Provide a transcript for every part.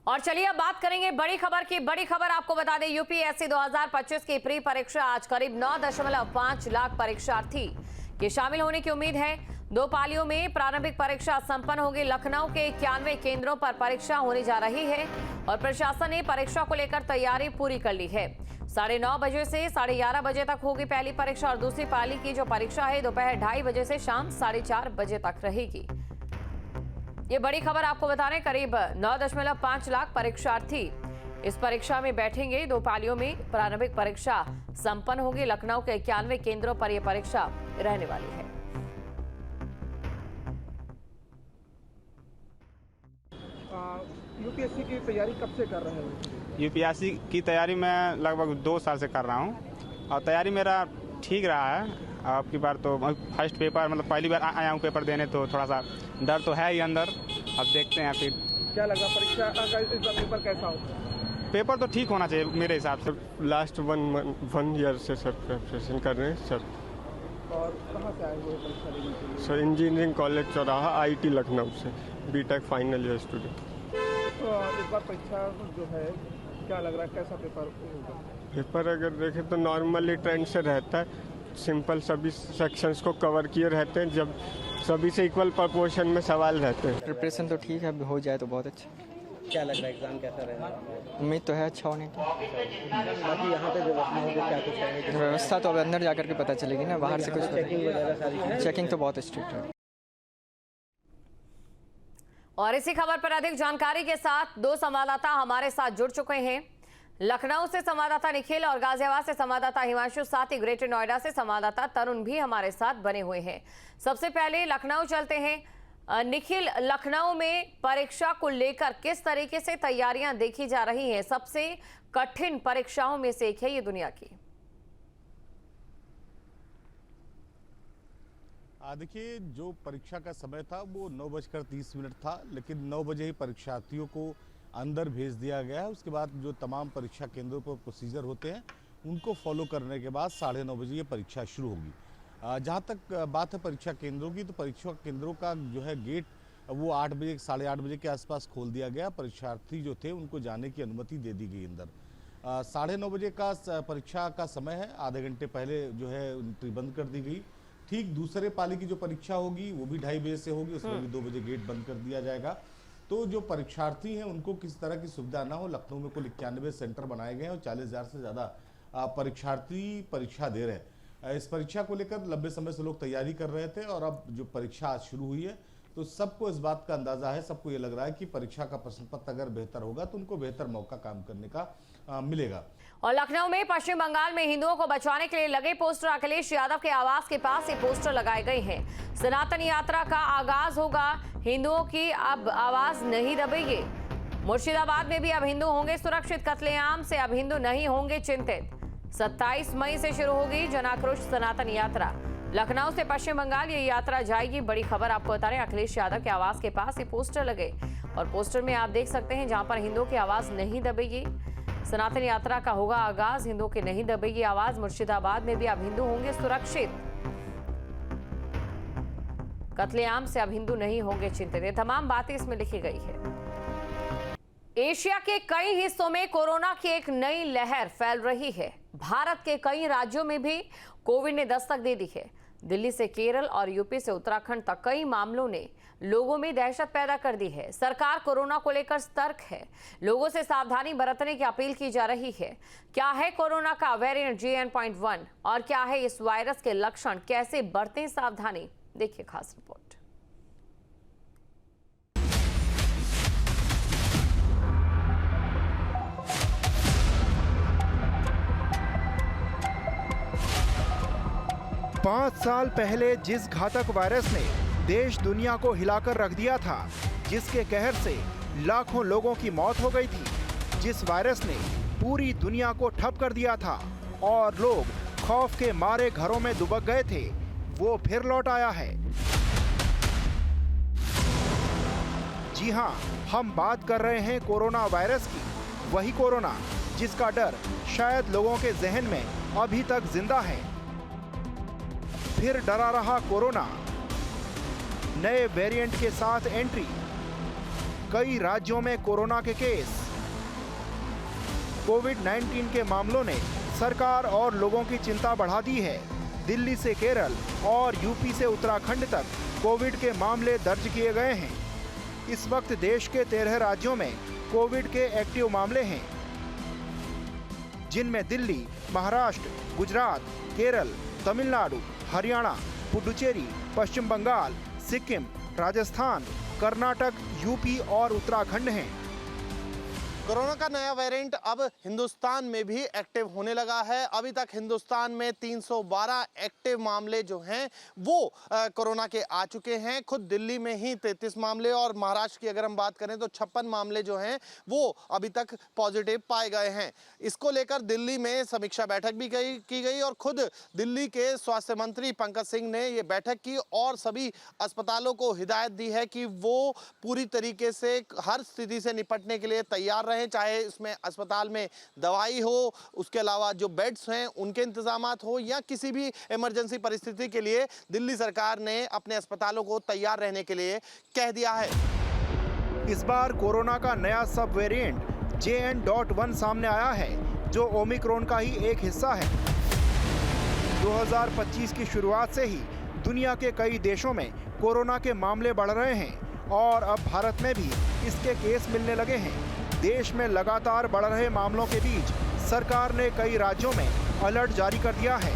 और चलिए अब बात करेंगे बड़ी खबर की। बड़ी खबर आपको बता दें, यूपीएससी 2025 की प्री परीक्षा आज करीब 9.5 लाख परीक्षार्थी के शामिल होने की उम्मीद है। 2 पालियों में प्रारंभिक परीक्षा संपन्न होगी। लखनऊ के 91 केंद्रों पर परीक्षा होने जा रही है और प्रशासन ने परीक्षा को लेकर तैयारी पूरी कर ली है। 9:30 बजे से 11:30 बजे तक होगी पहली परीक्षा और दूसरी पाली की जो परीक्षा है दोपहर 2:30 बजे से शाम 4:30 बजे तक रहेगी। ये बड़ी खबर आपको बता रहे, करीब 9.5 लाख परीक्षार्थी इस परीक्षा में बैठेंगे। 2 पालियों में प्रारंभिक परीक्षा संपन्न होगी। लखनऊ के 91 केंद्रों पर यह परीक्षा रहने वाली है। यूपीएससी की तैयारी कब से कर रहे हैं? यूपीएससी की तैयारी मैं लगभग 2 साल से कर रहा हूँ और तैयारी मेरा ठीक रहा है। अब की बार तो फर्स्ट पेपर मतलब पहली बार आया हूँ पेपर देने, तो थोड़ा सा डर तो है ही अंदर। अब देखते हैं फिर क्या लगा परीक्षा का इस बार पेपर कैसा होगा? पेपर तो ठीक होना चाहिए मेरे हिसाब से। लास्ट वन ईयर से सर प्रिपरेशन कर रहे हैं सर। और कहाँ से आए हुए परीक्षा देने के लिए? सर इंजीनियरिंग कॉलेज चौराहा IIT लखनऊ से, बीटेक फाइनल ईयर स्टूडेंट। तो इस बार परीक्षा जो है क्या लग रहा है, कैसा पेपर होगा? पेपर अगर देखें तो नॉर्मली ट्रेंड से रहता है, सिंपल सभी सेक्शंस को कवर किए रहते हैं, जब सभी से इक्वल प्रोपोर्शन में सवाल रहते हैं। प्रिपरेशन तो ठीक है, हो जाए तो बहुत अच्छा। क्या लग रहा है एग्जाम कैसा रहेगा? उम्मीद तो है अच्छा होने की। बाकी यहाँ पे व्यवस्था होगी क्या कुछ है? व्यवस्था तो अब अंदर जाकर के पता चलेगी ना, बाहर से कुछ चेकिंग वगैरह सारी चेकिंग तो बहुत स्ट्रिक्ट है। और इसी खबर पर अधिक जानकारी के साथ 2 संवाददाता हमारे साथ जुड़ चुके हैं। लखनऊ से संवाददाता निखिल और गाजियाबाद से संवाददाता हिमांशु, साथ ही ग्रेटर नोएडा से संवाददाता तरुण भी हमारे साथ बने हुए हैं। सबसे पहले लखनऊ चलते हैं। निखिल, लखनऊ में परीक्षा को लेकर किस तरीके से तैयारियां देखी जा रही हैं? सबसे कठिन परीक्षाओं में से एक है ये दुनिया की। देखिए, जो परीक्षा का समय था वो 9:30 था, लेकिन 9 बजे ही परीक्षार्थियों को अंदर भेज दिया गया है। उसके बाद जो तमाम परीक्षा केंद्रों पर प्रोसीजर होते हैं उनको फॉलो करने के बाद 9:30 बजे ये परीक्षा शुरू होगी। जहाँ तक बात है परीक्षा केंद्रों की, तो परीक्षा केंद्रों का जो है गेट वो 8 बजे 8:30 बजे के आसपास खोल दिया गया। परीक्षार्थी जो थे उनको जाने की अनुमति दे दी गई अंदर। 9:30 बजे का परीक्षा का समय है, आधे घंटे पहले जो है एंट्री बंद कर दी गई। ठीक दूसरे पाली की जो परीक्षा होगी वो भी 2:30 बजे से होगी, उसमें भी 2 बजे गेट बंद कर दिया जाएगा। तो जो परीक्षार्थी हैं उनको किसी तरह की सुविधा ना हो, लखनऊ में कुल 91 सेंटर बनाए गए हैं और 40,000 से ज़्यादा परीक्षार्थी परीक्षा दे रहे हैं। इस परीक्षा को लेकर लंबे समय से लोग तैयारी कर रहे थे और अब जो परीक्षा आज शुरू हुई है तो सबको इस बात का अंदाजा है, सबको ये लग रहा है कि परीक्षा का प्रश्न पत्र अगर बेहतर होगा तो उनको बेहतर मौका काम करने का मिलेगा। और लखनऊ में पश्चिम बंगाल में हिंदुओं को बचाने के लिए लगे पोस्टर, अखिलेश यादव के आवास के पास ये पोस्टर लगाए गए हैं। सनातन यात्रा का आगाज होगा, हिंदुओं की अब आवाज नहीं दबेगी। मुर्शिदाबाद में भी अब हिंदू होंगे सुरक्षित, कत्लेआम से अब हिंदू नहीं होंगे चिंतित। 27 मई से शुरू होगी जन आक्रोश सनातन यात्रा। लखनऊ से पश्चिम बंगाल ये यात्रा जाएगी। बड़ी खबर आपको बता रहे हैं, अखिलेश यादव के आवास के पास ये पोस्टर लगे और पोस्टर में आप देख सकते हैं जहां पर हिंदुओं की आवाज नहीं दबेगी। सनातन यात्रा का होगा आगाज, हिंदुओं की नहीं दबेगी आवाज। मुर्शिदाबाद में भी अब हिंदू होंगे सुरक्षित, कत्लेआम से अब हिंदू नहीं होंगे चिंतित। ये तमाम बातें इसमें लिखी गई है। एशिया के कई हिस्सों में कोरोना की एक नई लहर फैल रही है। भारत के कई राज्यों में भी कोविड ने दस्तक दे दी है। दिल्ली से केरल और यूपी से उत्तराखंड तक कई मामलों ने लोगों में दहशत पैदा कर दी है। सरकार कोरोना को लेकर सतर्क है, लोगों से सावधानी बरतने की अपील की जा रही है। क्या है कोरोना का वेरिएंट JN.1 और क्या है इस वायरस के लक्षण, कैसे बरतें सावधानी, देखिए खास रिपोर्ट। पांच साल पहले जिस घातक वायरस ने देश दुनिया को हिलाकर रख दिया था, जिसके कहर से लाखों लोगों की मौत हो गई थी, जिस वायरस ने पूरी दुनिया को ठप कर दिया था और लोग खौफ के मारे घरों में दुबक गए थे, वो फिर लौट आया है। जी हां, हम बात कर रहे हैं कोरोना वायरस की, वही कोरोना जिसका डर शायद लोगों के जहन में अभी तक जिंदा है। फिर डरा रहा कोरोना, नए वेरिएंट के साथ एंट्री, कई राज्यों में कोरोना के केस। कोविड-19 के मामलों ने सरकार और लोगों की चिंता बढ़ा दी है। दिल्ली से केरल और यूपी से उत्तराखंड तक कोविड के मामले दर्ज किए गए हैं। इस वक्त देश के 13 राज्यों में कोविड के एक्टिव मामले हैं, जिनमें दिल्ली, महाराष्ट्र, गुजरात, केरल, तमिलनाडु, हरियाणा, पुडुचेरी, पश्चिम बंगाल, सिक्किम, राजस्थान, कर्नाटक, यूपी और उत्तराखंड हैं। कोरोना का नया वेरिएंट अब हिंदुस्तान में भी एक्टिव होने लगा है। अभी तक हिंदुस्तान में 312 एक्टिव मामले जो हैं वो कोरोना के आ चुके हैं। खुद दिल्ली में ही 33 मामले और महाराष्ट्र की अगर हम बात करें तो 56 मामले जो हैं वो अभी तक पॉजिटिव पाए गए हैं। इसको लेकर दिल्ली में समीक्षा बैठक भी की गई और खुद दिल्ली के स्वास्थ्य मंत्री पंकज सिंह ने ये बैठक की और सभी अस्पतालों को हिदायत दी है कि वो पूरी तरीके से हर स्थिति से निपटने के लिए तैयार, चाहे इसमें अस्पताल में दवाई हो, उसके अलावा जो बेड्स हैं उनके इंतजामात हो या किसी भी इमरजेंसी परिस्थिति के लिए दिल्ली सरकार ने अपने अस्पतालों को तैयार रहने के लिए कह दिया है। इस बार कोरोना का नया सब वेरिएंट JN.1 सामने आया है, जो ओमिक्रॉन का ही एक हिस्सा है। 2025 की शुरुआत से ही दुनिया के कई देशों में कोरोना के मामले बढ़ रहे हैं और अब भारत में भी इसके केस मिलने लगे हैं। देश में लगातार बढ़ रहे मामलों के बीच सरकार ने कई राज्यों में अलर्ट जारी कर दिया है।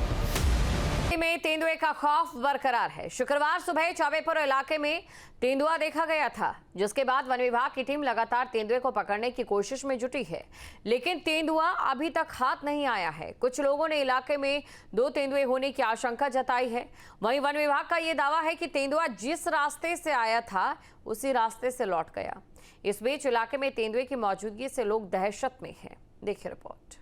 में तेंदुए का खौफ बरकरार है। शुक्रवार सुबह चौबेपुर इलाके में तेंदुआ देखा गया था, जिसके बाद वन विभाग की टीम लगातार तेंदुए को पकड़ने की कोशिश में जुटी है, लेकिन तेंदुआ अभी तक हाथ नहीं आया है। कुछ लोगों ने इलाके में 2 तेंदुए होने की आशंका जताई है। वहीं वन विभाग का यह दावा है कि तेंदुआ जिस रास्ते से आया था उसी रास्ते से लौट गया। इस बीच इलाके में तेंदुए की मौजूदगी से लोग दहशत में हैं। देखिए रिपोर्ट।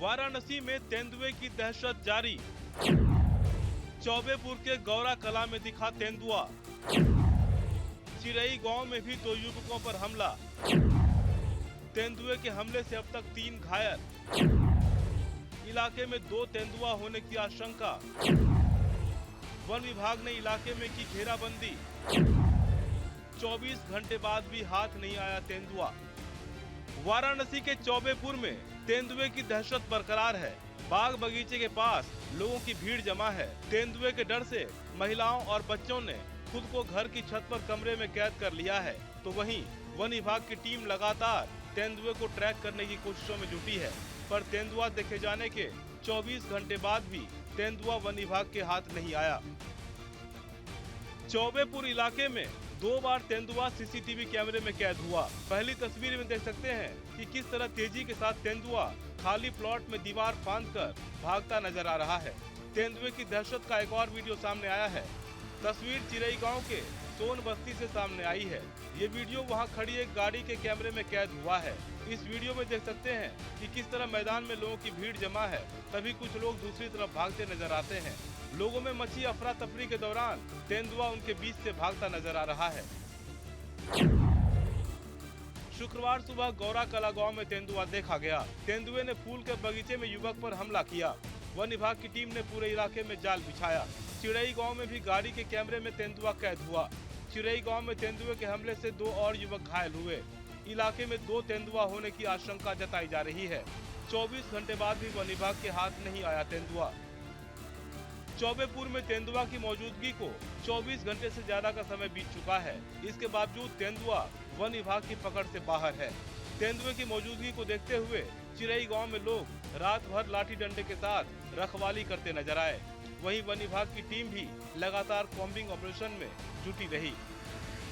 वाराणसी में तेंदुए की दहशत जारी। चौबेपुर के गौरा कला में दिखा तेंदुआ। चिरई गांव में भी 2 युवकों पर हमला। तेंदुए के हमले से अब तक 3 घायल। इलाके में 2 तेंदुआ होने की आशंका। वन विभाग ने इलाके में की घेराबंदी। 24 घंटे बाद भी हाथ नहीं आया तेंदुआ। वाराणसी के चौबेपुर में तेंदुए की दहशत बरकरार है। बाग बगीचे के पास लोगों की भीड़ जमा है। तेंदुए के डर से महिलाओं और बच्चों ने खुद को घर की छत पर कमरे में कैद कर लिया है, तो वहीं वन विभाग की टीम लगातार तेंदुए को ट्रैक करने की कोशिशों में जुटी है, पर तेंदुआ देखे जाने के 24 घंटे बाद भी तेंदुआ वन विभाग के हाथ नहीं आया। चौबेपुर इलाके में 2 बार तेंदुआ सीसीटीवी कैमरे में कैद हुआ। पहली तस्वीर में देख सकते हैं कि किस तरह तेजी के साथ तेंदुआ खाली प्लॉट में दीवार फांदकर भागता नजर आ रहा है। तेंदुए की दहशत का एक और वीडियो सामने आया है। तस्वीर चिरई गांव के सोन बस्ती से सामने आई है। ये वीडियो वहां खड़ी एक गाड़ी के कैमरे में कैद हुआ है। इस वीडियो में देख सकते हैं कि किस तरह मैदान में लोगों की भीड़ जमा है, तभी कुछ लोग दूसरी तरफ भागते नजर आते हैं। लोगों में मची अफरा तफरी के दौरान तेंदुआ उनके बीच से भागता नजर आ रहा है। शुक्रवार सुबह गौरा कला गांव में तेंदुआ देखा गया। तेंदुए ने फूल के बगीचे में युवक पर हमला किया। वन विभाग की टीम ने पूरे इलाके में जाल बिछाया। चिरई गांव में भी गाड़ी के कैमरे में तेंदुआ कैद हुआ। चिरई गांव में तेंदुए के हमले से 2 और युवक घायल हुए। इलाके में 2 तेंदुआ होने की आशंका जताई जा रही है। 24 घंटे बाद भी वन विभाग के हाथ नहीं आया तेंदुआ। चौबेपुर में तेंदुआ की मौजूदगी को 24 घंटे से ज्यादा का समय बीत चुका है। इसके बावजूद तेंदुआ वन विभाग की पकड़ से बाहर है। तेंदुए की मौजूदगी को देखते हुए चिरई गांव में लोग रात भर लाठी डंडे के साथ रखवाली करते नजर आए। वहीं वन विभाग की टीम भी लगातार कॉम्बिंग ऑपरेशन में जुटी रही।